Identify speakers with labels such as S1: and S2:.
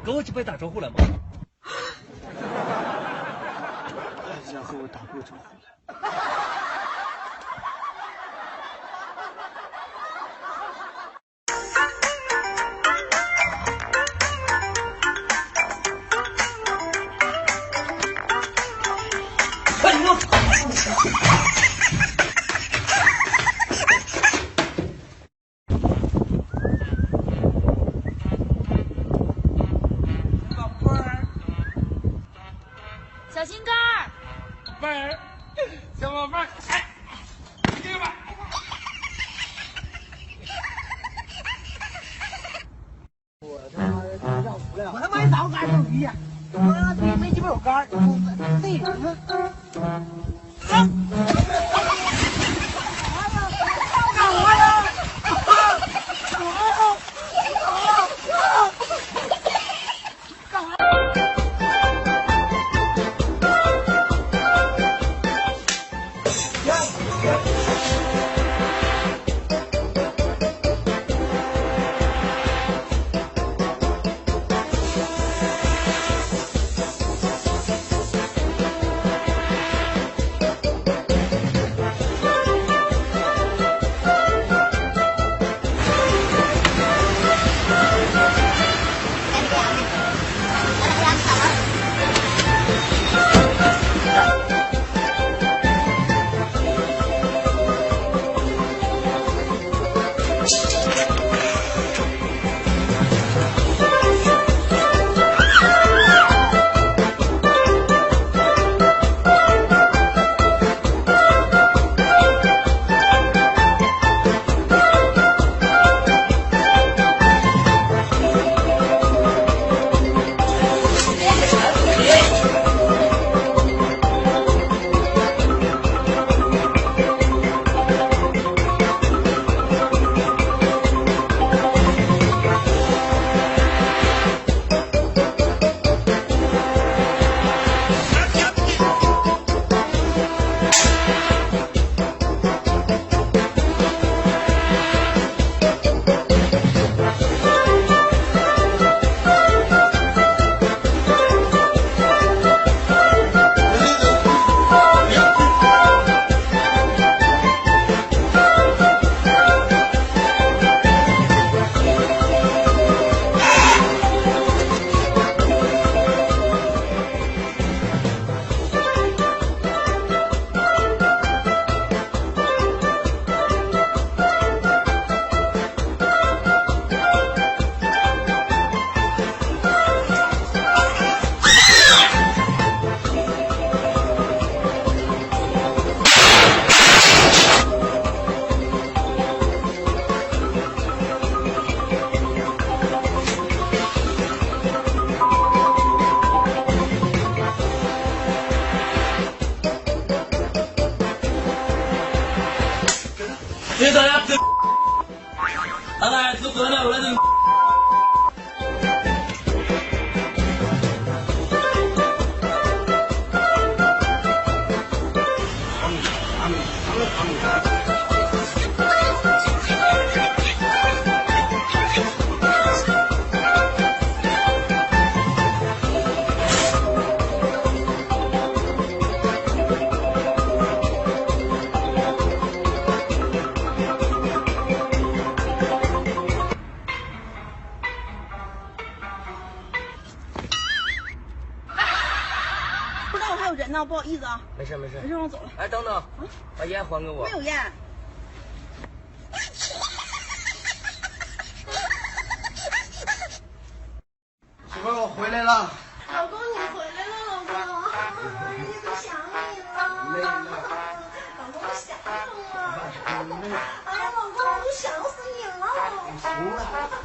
S1: 跟我去别打招呼了吗？
S2: 还想和我打过招呼了？
S1: 哎我操！
S3: 小心肝儿，
S2: 妹儿，小宝贝儿，哎，这个吧。我他妈的让无聊，我他妈一早干肉皮，我这没鸡巴有肝，对，干啥呀？
S1: 别打呀！他来吃喝了，我来这。
S3: 不知道我还有人呢，不好意思啊。
S1: 没事没事，
S3: 没事，我走了。
S1: 哎，等等，把烟还给我。
S3: 没有烟。
S2: 媳妇儿，我回来了。
S3: 老公，你回来了，老公，一直想你了。
S2: 累了。
S3: 老公，我想我。哎呀，老公，我都想死你了。
S2: 行了。